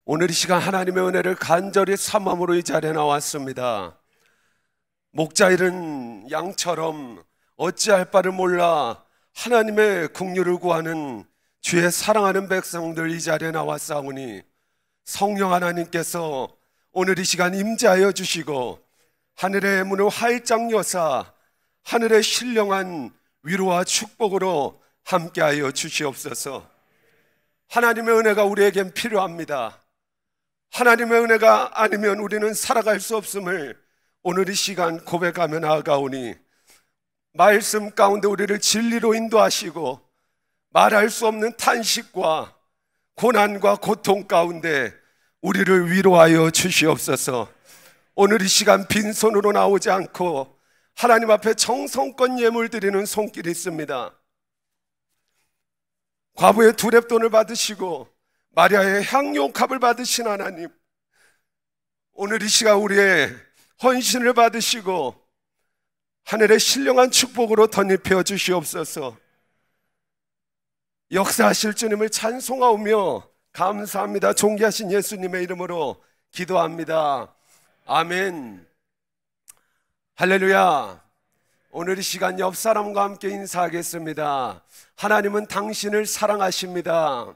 오늘 이 시간 하나님의 은혜를 간절히 삼음으로 이 자리에 나왔습니다. 목자 잃은 양처럼 어찌할 바를 몰라 하나님의 긍휼을 구하는 주의 사랑하는 백성들 이 자리에 나왔사오니 성령 하나님께서 오늘 이 시간 임재하여 주시고 하늘의 문을 활짝 여사 하늘의 신령한 위로와 축복으로 함께하여 주시옵소서. 하나님의 은혜가 우리에겐 필요합니다. 하나님의 은혜가 아니면 우리는 살아갈 수 없음을 오늘 이 시간 고백하며 나아가오니 말씀 가운데 우리를 진리로 인도하시고 말할 수 없는 탄식과 고난과 고통 가운데 우리를 위로하여 주시옵소서. 오늘 이 시간 빈손으로 나오지 않고 하나님 앞에 정성껏 예물 드리는 손길이 있습니다. 과부의 두렙돈을 받으시고 마리아의 향료값을 받으신 하나님, 오늘 이 시간 우리의 헌신을 받으시고 하늘의 신령한 축복으로 덧입혀 주시옵소서. 역사하실 주님을 찬송하오며 감사합니다. 존귀하신 예수님의 이름으로 기도합니다. 아멘. 할렐루야. 오늘 이 시간 옆 사람과 함께 인사하겠습니다. 하나님은 당신을 사랑하십니다.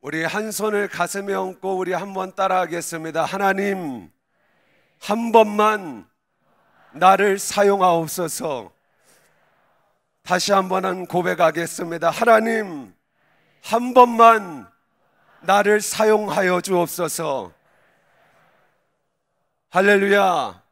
우리 한 손을 가슴에 얹고 우리 한번 따라하겠습니다. 하나님, 한 번만 나를 사용하옵소서. 다시 한번 고백하겠습니다. 하나님, 한 번만 나를 사용하여 주옵소서. 할렐루야.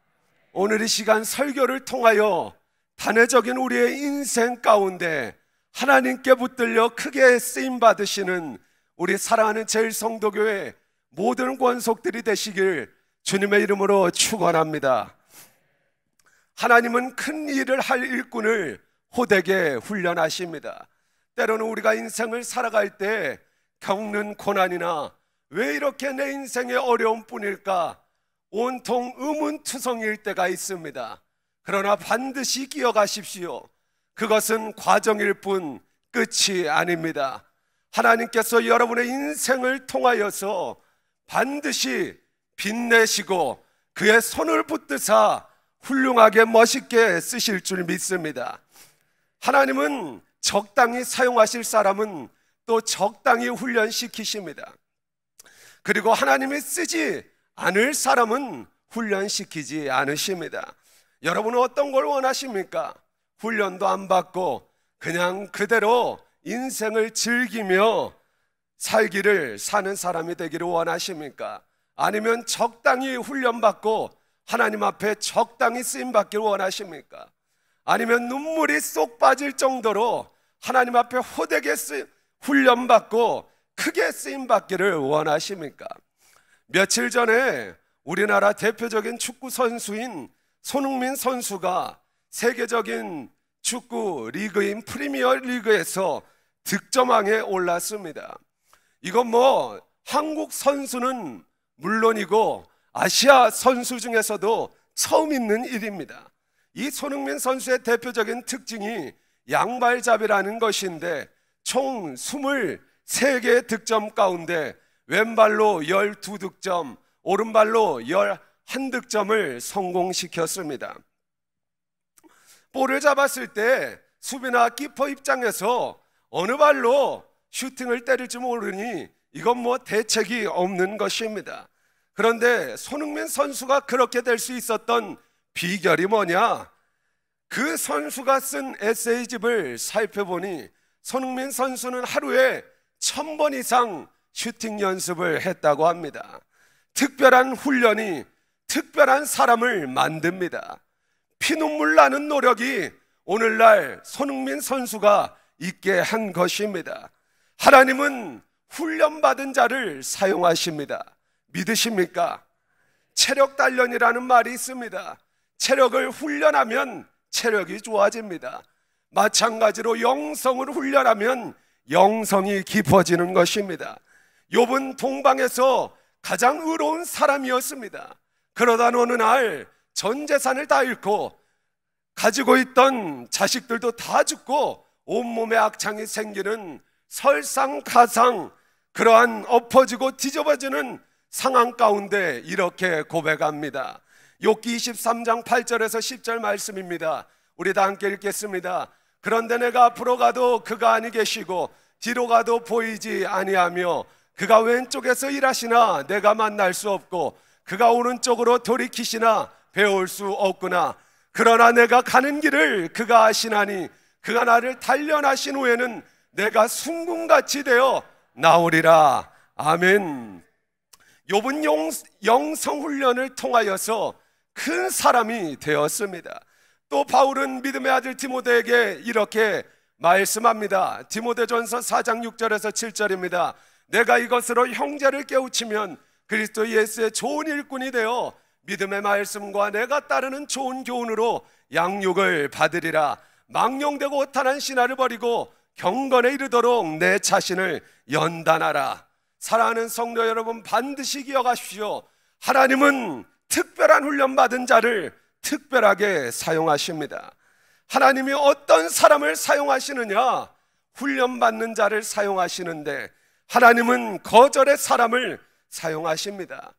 오늘 이 시간 설교를 통하여 단회적인 우리의 인생 가운데 하나님께 붙들려 크게 쓰임받으시는 우리 사랑하는 제일성도교회 모든 권속들이 되시길 주님의 이름으로 축원합니다. 하나님은 큰 일을 할 일꾼을 호되게 훈련하십니다. 때로는 우리가 인생을 살아갈 때 겪는 고난이나 왜 이렇게 내 인생의 어려움 뿐일까 온통 의문투성일 때가 있습니다. 그러나 반드시 기억하십시오. 그것은 과정일 뿐 끝이 아닙니다. 하나님께서 여러분의 인생을 통하여서 반드시 빛내시고 그의 손을 붙드사 훌륭하게 멋있게 쓰실 줄 믿습니다. 하나님은 적당히 사용하실 사람은 또 적당히 훈련시키십니다. 그리고 하나님이 쓰지 않을 사람은 훈련시키지 않으십니다. 여러분은 어떤 걸 원하십니까? 훈련도 안 받고 그냥 그대로 인생을 즐기며 살기를 사는 사람이 되기를 원하십니까? 아니면 적당히 훈련받고 하나님 앞에 적당히 쓰임받기를 원하십니까? 아니면 눈물이 쏙 빠질 정도로 하나님 앞에 호되게 훈련받고 크게 쓰임받기를 원하십니까? 며칠 전에 우리나라 대표적인 축구 선수인 손흥민 선수가 세계적인 축구 리그인 프리미어 리그에서 득점왕에 올랐습니다. 이건 한국 선수는 물론이고 아시아 선수 중에서도 처음 있는 일입니다. 이 손흥민 선수의 대표적인 특징이 양발잡이라는 것인데 총 23개의 득점 가운데 왼발로 12득점, 오른발로 11득점을 성공시켰습니다. 볼을 잡았을 때 수비나 키퍼 입장에서 어느 발로 슈팅을 때릴지 모르니 이건 대책이 없는 것입니다. 그런데 손흥민 선수가 그렇게 될 수 있었던 비결이 뭐냐? 그 선수가 쓴 에세이집을 살펴보니 손흥민 선수는 하루에 1000번 이상 슈팅 연습을 했다고 합니다. 특별한 훈련이 특별한 사람을 만듭니다. 피눈물 나는 노력이 오늘날 손흥민 선수가 있게 한 것입니다. 하나님은 훈련받은 자를 사용하십니다. 믿으십니까? 체력 단련이라는 말이 있습니다. 체력을 훈련하면 체력이 좋아집니다. 마찬가지로 영성을 훈련하면 영성이 깊어지는 것입니다. 욥은 동방에서 가장 의로운 사람이었습니다. 그러다 어느 날 전 재산을 다 잃고 가지고 있던 자식들도 다 죽고 온몸에 악창이 생기는 설상가상 그러한 엎어지고 뒤집어지는 상황 가운데 이렇게 고백합니다. 욥기 23장 8절에서 10절 말씀입니다. 우리 다 함께 읽겠습니다. 그런데 내가 앞으로 가도 그가 아니 계시고 뒤로 가도 보이지 아니하며 그가 왼쪽에서 일하시나 내가 만날 수 없고 그가 오른쪽으로 돌이키시나 배울 수 없구나. 그러나 내가 가는 길을 그가 아시나니 그가 나를 단련하신 후에는 내가 순금같이 되어 나오리라. 아멘. 욥은 영성훈련을 통하여서 큰 사람이 되었습니다. 또 바울은 믿음의 아들 디모데에게 이렇게 말씀합니다. 디모데전서 4장 6절에서 7절입니다. 내가 이것으로 형제를 깨우치면 그리스도 예수의 좋은 일꾼이 되어 믿음의 말씀과 내가 따르는 좋은 교훈으로 양육을 받으리라. 망령되고 오탄한 신화를 버리고 경건에 이르도록 내 자신을 연단하라. 사랑하는 성도 여러분, 반드시 기억하십시오. 하나님은 특별한 훈련받은 자를 특별하게 사용하십니다. 하나님이 어떤 사람을 사용하시느냐? 훈련받는 자를 사용하시는데 하나님은 거절의 사람을 사용하십니다.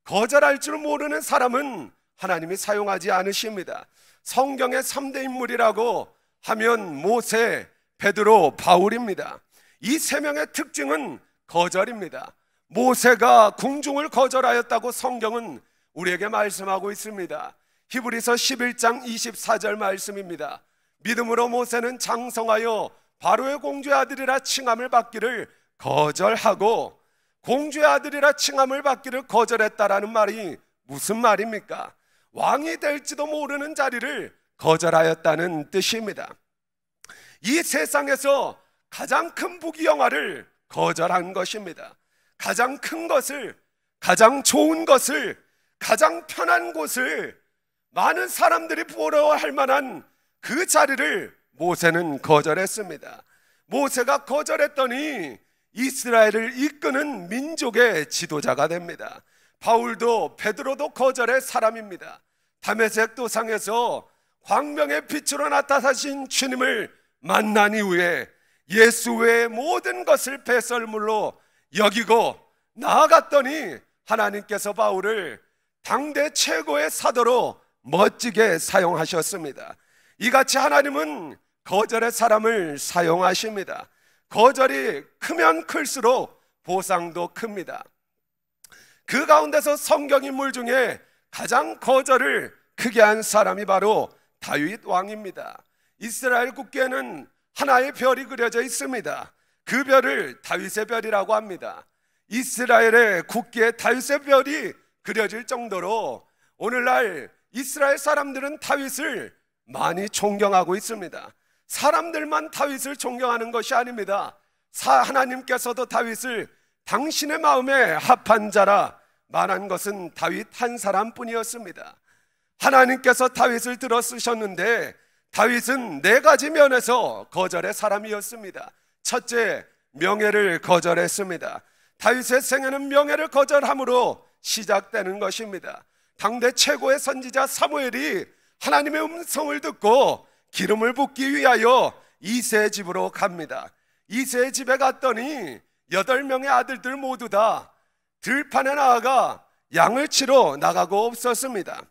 거절할 줄 모르는 사람은 하나님이 사용하지 않으십니다. 성경의 3대 인물이라고 하면 모세, 베드로, 바울입니다. 이 세 명의 특징은 거절입니다. 모세가 궁중을 거절하였다고 성경은 우리에게 말씀하고 있습니다. 히브리서 11장 24절 말씀입니다. 믿음으로 모세는 장성하여 바로의 공주의 아들이라 칭함을 받기를 거절하고, 공주의 아들이라 칭함을 받기를 거절했다라는 말이 무슨 말입니까? 왕이 될지도 모르는 자리를 거절하였다는 뜻입니다. 이 세상에서 가장 큰 부귀영화를 거절한 것입니다. 가장 큰 것을, 가장 좋은 것을, 가장 편한 곳을, 많은 사람들이 부러워할 만한 그 자리를 모세는 거절했습니다. 모세가 거절했더니 이스라엘을 이끄는 민족의 지도자가 됩니다. 바울도, 베드로도 거절의 사람입니다. 다메섹 도상에서 광명의 빛으로 나타나신 주님을 만난 이후에 예수 외의 모든 것을 배설물로 여기고 나아갔더니 하나님께서 바울을 당대 최고의 사도로 멋지게 사용하셨습니다. 이같이 하나님은 거절의 사람을 사용하십니다. 거절이 크면 클수록 보상도 큽니다. 그 가운데서 성경 인물 중에 가장 거절을 크게 한 사람이 바로 다윗 왕입니다. 이스라엘 국기에는 하나의 별이 그려져 있습니다. 그 별을 다윗의 별이라고 합니다. 이스라엘의 국기에 다윗의 별이 그려질 정도로 오늘날 이스라엘 사람들은 다윗을 많이 존경하고 있습니다. 사람들만 다윗을 존경하는 것이 아닙니다. 하나님께서도 다윗을 당신의 마음에 합한 자라 말한 것은 다윗 한 사람뿐이었습니다. 하나님께서 다윗을 들어 쓰셨는데 다윗은 네 가지 면에서 거절의 사람이었습니다. 첫째, 명예를 거절했습니다. 다윗의 생애는 명예를 거절함으로 시작되는 것입니다. 당대 최고의 선지자 사무엘이 하나님의 음성을 듣고 기름을 붓기 위하여 이새의 집으로 갑니다. 이새의 집에 갔더니 8명의 아들들 모두 다 들판에 나아가 양을 치러 나가고 없었습니다.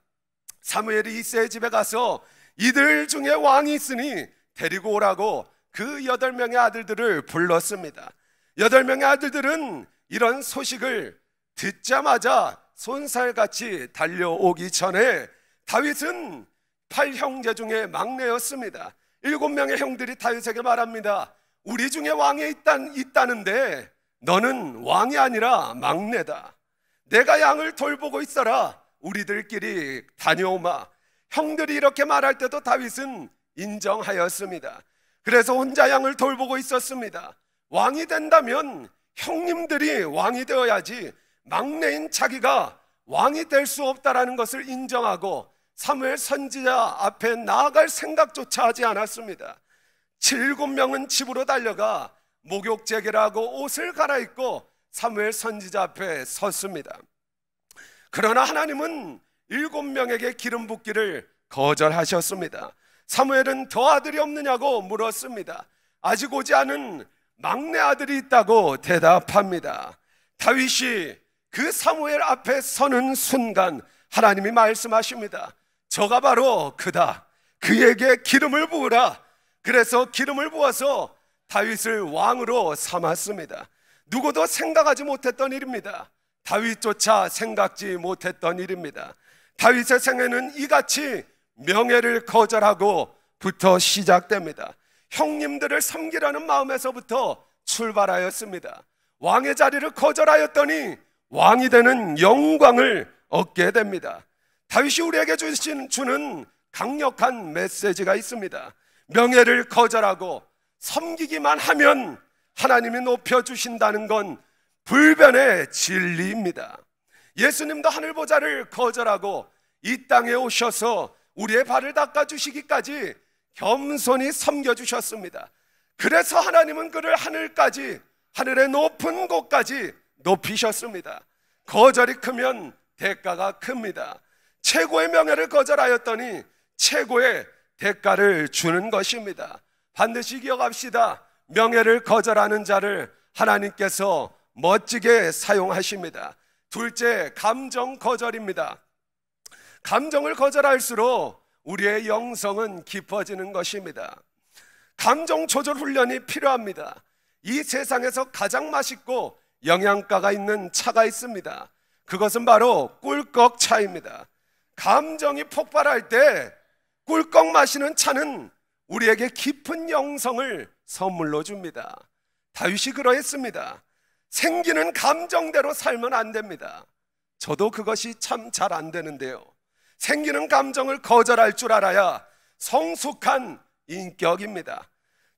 사무엘이 이새의 집에 가서 이들 중에 왕이 있으니 데리고 오라고 그 8명의 아들들을 불렀습니다. 8명의 아들들은 이런 소식을 듣자마자 손살같이 달려오기 전에 다윗은 8형제 중에 막내였습니다. 7명의 형들이 다윗에게 말합니다. 우리 중에 왕이 있다는데 너는 왕이 아니라 막내다. 내가 양을 돌보고 있어라. 우리들끼리 다녀오마. 형들이 이렇게 말할 때도 다윗은 인정하였습니다. 그래서 혼자 양을 돌보고 있었습니다. 왕이 된다면 형님들이 왕이 되어야지 막내인 자기가 왕이 될 수 없다라는 것을 인정하고 사무엘 선지자 앞에 나아갈 생각조차 하지 않았습니다. 7명은 집으로 달려가 목욕제기를 하고 옷을 갈아입고 사무엘 선지자 앞에 섰습니다. 그러나 하나님은 7명에게 기름 붓기를 거절하셨습니다. 사무엘은 더 아들이 없느냐고 물었습니다. 아직 오지 않은 막내 아들이 있다고 대답합니다. 다윗이 그 사무엘 앞에 서는 순간 하나님이 말씀하십니다. 저가 바로 그다. 그에게 기름을 부으라. 그래서 기름을 부어서 다윗을 왕으로 삼았습니다. 누구도 생각하지 못했던 일입니다. 다윗조차 생각지 못했던 일입니다. 다윗의 생애는 이같이 명예를 거절하고부터 시작됩니다. 형님들을 섬기라는 마음에서부터 출발하였습니다. 왕의 자리를 거절하였더니 왕이 되는 영광을 얻게 됩니다. 다윗이 우리에게 주는 강력한 메시지가 있습니다. 명예를 거절하고 섬기기만 하면 하나님이 높여주신다는 건 불변의 진리입니다. 예수님도 하늘보좌를 거절하고 이 땅에 오셔서 우리의 발을 닦아주시기까지 겸손히 섬겨주셨습니다. 그래서 하나님은 그를 하늘의 높은 곳까지 높이셨습니다. 거절이 크면 대가가 큽니다. 최고의 명예를 거절하였더니 최고의 대가를 주는 것입니다. 반드시 기억합시다. 명예를 거절하는 자를 하나님께서 멋지게 사용하십니다. 둘째, 감정 거절입니다. 감정을 거절할수록 우리의 영성은 깊어지는 것입니다. 감정 조절 훈련이 필요합니다. 이 세상에서 가장 맛있고 영양가가 있는 차가 있습니다. 그것은 바로 꿀꺽차입니다. 감정이 폭발할 때 꿀꺽 마시는 차는 우리에게 깊은 영성을 선물로 줍니다. 다윗이 그러했습니다. 생기는 감정대로 살면 안 됩니다. 저도 그것이 참 잘 안 되는데요. 생기는 감정을 거절할 줄 알아야 성숙한 인격입니다.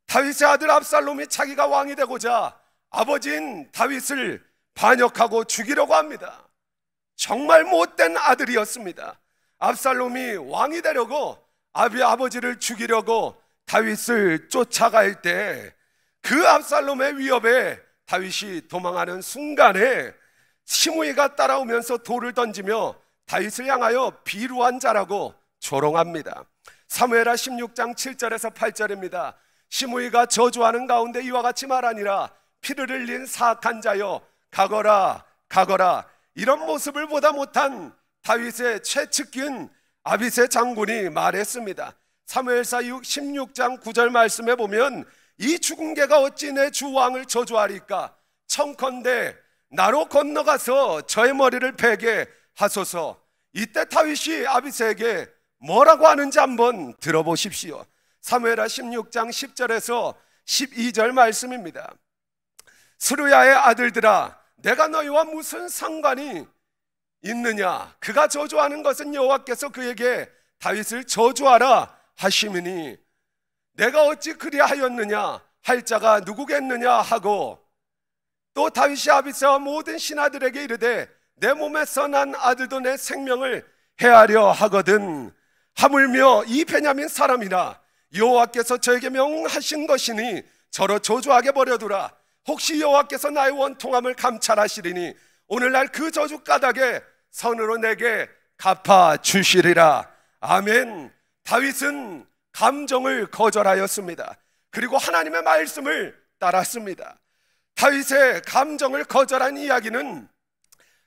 다윗의 아들 압살롬이 자기가 왕이 되고자 아버지인 다윗을 반역하고 죽이려고 합니다. 정말 못된 아들이었습니다. 압살롬이 왕이 되려고 아버지를 죽이려고 다윗을 쫓아갈 때 그 압살롬의 위협에 다윗이 도망하는 순간에 시므이가 따라오면서 돌을 던지며 다윗을 향하여 비루한 자라고 조롱합니다. 사무엘하 16장 7절에서 8절입니다. 시므이가 저주하는 가운데 이와 같이 말하니라. 피를 흘린 사악한 자여 가거라 가거라. 이런 모습을 보다 못한 다윗의 최측근 아비새 장군이 말했습니다. 사무엘사 16장 9절 말씀에 보면 이 죽은 개가 어찌 내 주 왕을 저주하리까? 청컨대 나로 건너가서 저의 머리를 베게 하소서. 이때 다윗이 아비새에게 뭐라고 하는지 한번 들어보십시오. 사무엘하 16장 10절에서 12절 말씀입니다. 스루야의 아들들아, 내가 너희와 무슨 상관이 있느냐? 그가 저주하는 것은 여호와께서 그에게 다윗을 저주하라 하시미니 내가 어찌 그리하였느냐 할 자가 누구겠느냐 하고, 또 다윗이 아비새와 모든 신하들에게 이르되 내 몸에서 난 아들도 내 생명을 해하려 하거든. 하물며 이 베냐민 사람이라 여호와께서 저에게 명하신 것이니 저로 저주하게 버려두라. 혹시 여호와께서 나의 원통함을 감찰하시리니 오늘날 그 저주 까닭에 선으로 내게 갚아주시리라. 아멘. 다윗은 감정을 거절하였습니다. 그리고 하나님의 말씀을 따랐습니다. 다윗의 감정을 거절한 이야기는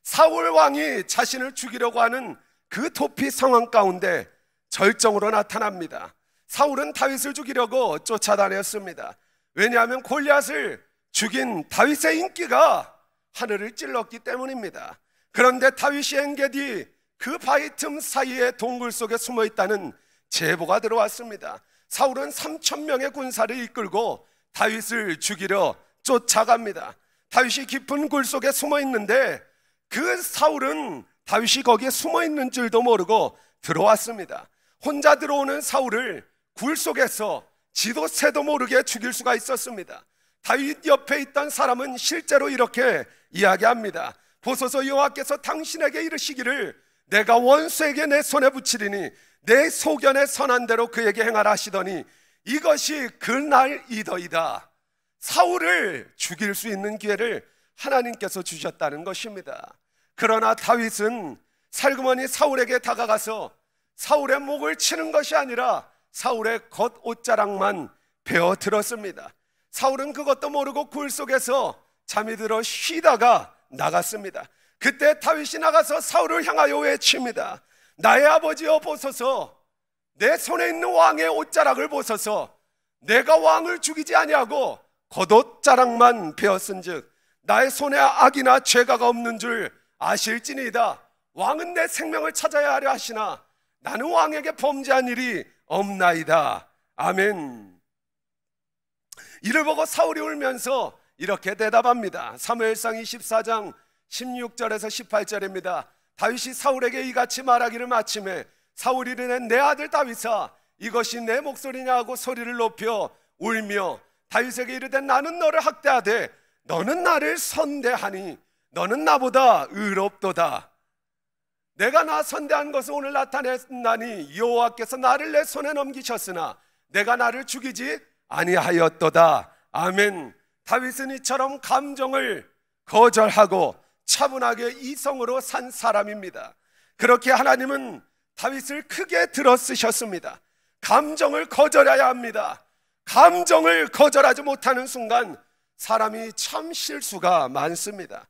사울 왕이 자신을 죽이려고 하는 그 도피 상황 가운데 절정으로 나타납니다. 사울은 다윗을 죽이려고 쫓아다녔습니다. 왜냐하면 골리앗을 죽인 다윗의 인기가 하늘을 찔렀기 때문입니다. 그런데 다윗이 엔게디 그 바위 틈 사이에 동굴 속에 숨어 있다는 제보가 들어왔습니다. 사울은 3,000명의 군사를 이끌고 다윗을 죽이려 쫓아갑니다. 다윗이 깊은 굴 속에 숨어 있는데 그 사울은 다윗이 거기에 숨어 있는 줄도 모르고 들어왔습니다. 혼자 들어오는 사울을 굴 속에서 지도 새도 모르게 죽일 수가 있었습니다. 다윗 옆에 있던 사람은 실제로 이렇게 이야기합니다. 보소서, 여호와께서 당신에게 이르시기를 내가 원수에게 내 손에 붙이리니 내 소견에 선한 대로 그에게 행하라 하시더니 이것이 그날이더이다. 사울을 죽일 수 있는 기회를 하나님께서 주셨다는 것입니다. 그러나 다윗은 살그머니 사울에게 다가가서 사울의 목을 치는 것이 아니라 사울의 겉옷자락만 베어 들었습니다. 사울은 그것도 모르고 굴 속에서 잠이 들어 쉬다가 나갔습니다. 그때 다윗이 나가서 사울을 향하여 외칩니다. 나의 아버지여 보소서, 내 손에 있는 왕의 옷자락을 보소서. 내가 왕을 죽이지 아니하고 겉옷자락만 베었은즉 나의 손에 악이나 죄가가 없는 줄 아실지니이다. 왕은 내 생명을 찾아야 하려 하시나 나는 왕에게 범죄한 일이 없나이다. 아멘. 이를 보고 사울이 울면서 이렇게 대답합니다. 사무엘상 24장 16절에서 18절입니다. 다윗이 사울에게 이같이 말하기를 마침에 사울이 이르되 내 아들 다윗아, 이것이 내 목소리냐 하고 소리를 높여 울며 다윗에게 이르되 나는 너를 학대하되 너는 나를 선대하니 너는 나보다 의롭도다. 내가 나 선대한 것을 오늘 나타냈나니 여호와께서 나를 내 손에 넘기셨으나 내가 나를 죽이지 아니하였도다. 아멘. 다윗은 이처럼 감정을 거절하고 차분하게 이성으로 산 사람입니다. 그렇게 하나님은 다윗을 크게 들어쓰셨습니다. 감정을 거절해야 합니다. 감정을 거절하지 못하는 순간 사람이 참 실수가 많습니다.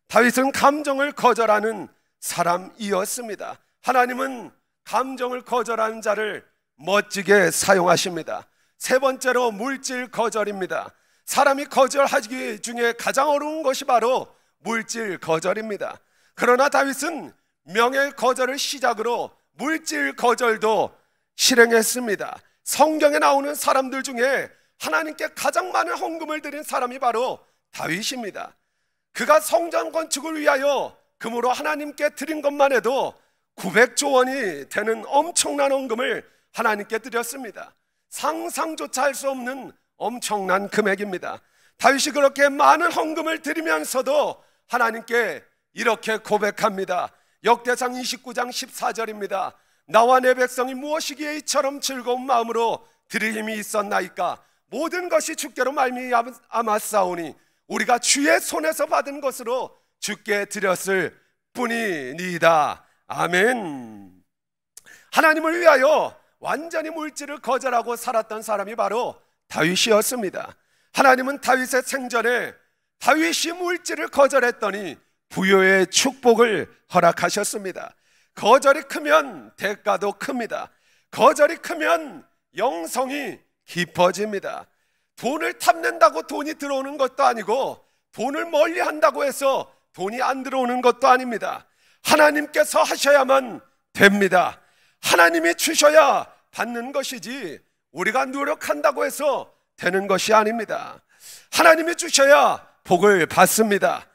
다윗은 감정을 거절하는 사람이었습니다. 하나님은 감정을 거절하는 자를 멋지게 사용하십니다. 세 번째로 물질 거절입니다. 사람이 거절하기 중에 가장 어려운 것이 바로 물질 거절입니다. 그러나 다윗은 명예 거절을 시작으로 물질 거절도 실행했습니다. 성경에 나오는 사람들 중에 하나님께 가장 많은 헌금을 드린 사람이 바로 다윗입니다. 그가 성전 건축을 위하여 금으로 하나님께 드린 것만 해도 900조 원이 되는 엄청난 헌금을 하나님께 드렸습니다. 상상조차 할 수 없는 엄청난 금액입니다. 다윗이 그렇게 많은 헌금을 드리면서도 하나님께 이렇게 고백합니다. 역대상 29장 14절입니다. 나와 내 백성이 무엇이기에 이처럼 즐거운 마음으로 드릴 힘이 있었나이까? 모든 것이 주께로 말미암았사오니 우리가 주의 손에서 받은 것으로 주께 드렸을 뿐이니이다. 아멘. 하나님을 위하여 완전히 물질을 거절하고 살았던 사람이 바로 다윗이었습니다. 하나님은 다윗의 생전에 다윗이 물질을 거절했더니 부요의 축복을 허락하셨습니다. 거절이 크면 대가도 큽니다. 거절이 크면 영성이 깊어집니다. 돈을 탐낸다고 돈이 들어오는 것도 아니고 돈을 멀리 한다고 해서 돈이 안 들어오는 것도 아닙니다. 하나님께서 하셔야만 됩니다. 하나님이 주셔야 받는 것이지 우리가 노력한다고 해서 되는 것이 아닙니다. 하나님이 주셔야 복을 받습니다.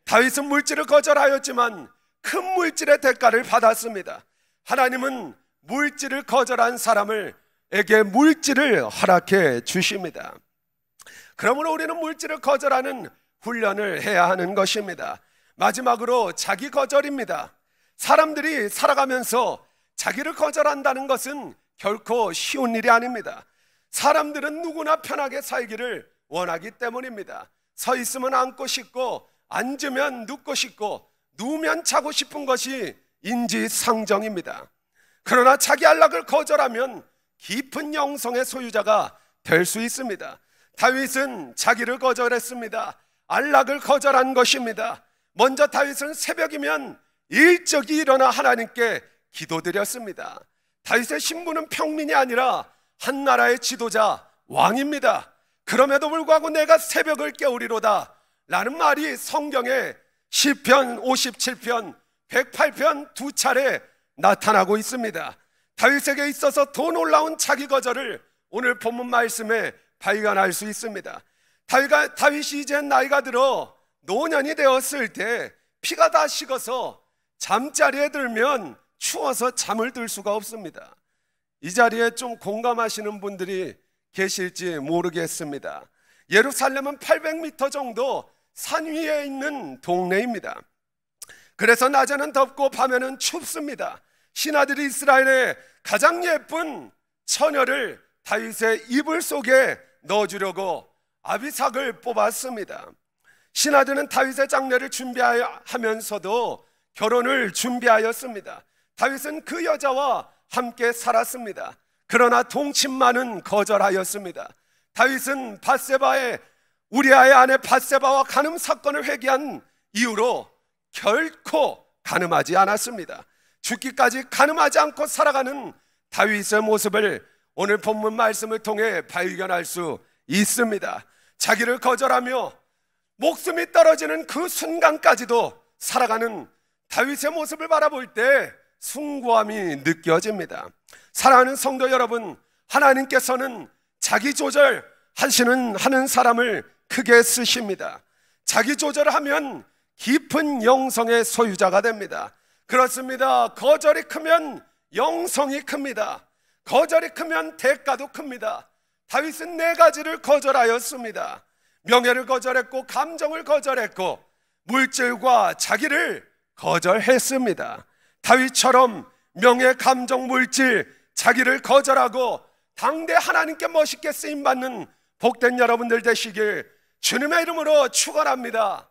다윗은 물질을 거절하였지만 큰 물질의 대가를 받았습니다. 하나님은 물질을 거절한 사람에게 물질을 허락해 주십니다. 그러므로 우리는 물질을 거절하는 훈련을 해야 하는 것입니다. 마지막으로 자기 거절입니다. 사람들이 살아가면서 자기를 거절한다는 것은 결코 쉬운 일이 아닙니다. 사람들은 누구나 편하게 살기를 원하기 때문입니다. 서 있으면 앉고 싶고 앉으면 눕고 싶고 누우면 자고 싶은 것이 인지상정입니다. 그러나 자기 안락을 거절하면 깊은 영성의 소유자가 될 수 있습니다. 다윗은 자기를 거절했습니다. 안락을 거절한 것입니다. 먼저 다윗은 새벽이면 일찍이 일어나 하나님께 기도드렸습니다. 다윗의 신분은 평민이 아니라 한 나라의 지도자 왕입니다. 그럼에도 불구하고 내가 새벽을 깨우리로다 라는 말이 성경에 시편 57편 108편 두 차례 나타나고 있습니다. 다윗에게 있어서 더 놀라운 자기 거절을 오늘 본문 말씀에 발견할 수 있습니다. 다윗이 이제 나이가 들어 노년이 되었을 때 피가 다 식어서 잠자리에 들면 추워서 잠을 들 수가 없습니다. 이 자리에 좀 공감하시는 분들이 계실지 모르겠습니다. 예루살렘은 800m 정도 산 위에 있는 동네입니다. 그래서 낮에는 덥고 밤에는 춥습니다. 신하들이 이스라엘의 가장 예쁜 처녀를 다윗의 이불 속에 넣어주려고 아비삭을 뽑았습니다. 신하들은 다윗의 장례를 준비하면서도 결혼을 준비하였습니다. 다윗은 그 여자와 함께 살았습니다. 그러나 동침만은 거절하였습니다. 다윗은 밧세바의 우리아의 아내 밧세바와 간음 사건을 회개한 이후로 결코 간음하지 않았습니다. 죽기까지 간음하지 않고 살아가는 다윗의 모습을 오늘 본문 말씀을 통해 발견할 수 있습니다. 자기를 거절하며 목숨이 떨어지는 그 순간까지도 살아가는 다윗의 모습을 바라볼 때 숭고함이 느껴집니다. 사랑하는 성도 여러분, 하나님께서는 자기 조절하는 사람을 크게 쓰십니다. 자기 조절하면 깊은 영성의 소유자가 됩니다. 그렇습니다. 거절이 크면 영성이 큽니다. 거절이 크면 대가도 큽니다. 다윗은 4가지를 거절하였습니다. 명예를 거절했고, 감정을 거절했고, 물질과 자기를 거절했습니다. 다윗처럼 명예, 감정, 물질, 자기를 거절하고 당대 하나님께 멋있게 쓰임받는 복된 여러분들 되시길 주님의 이름으로 축원합니다.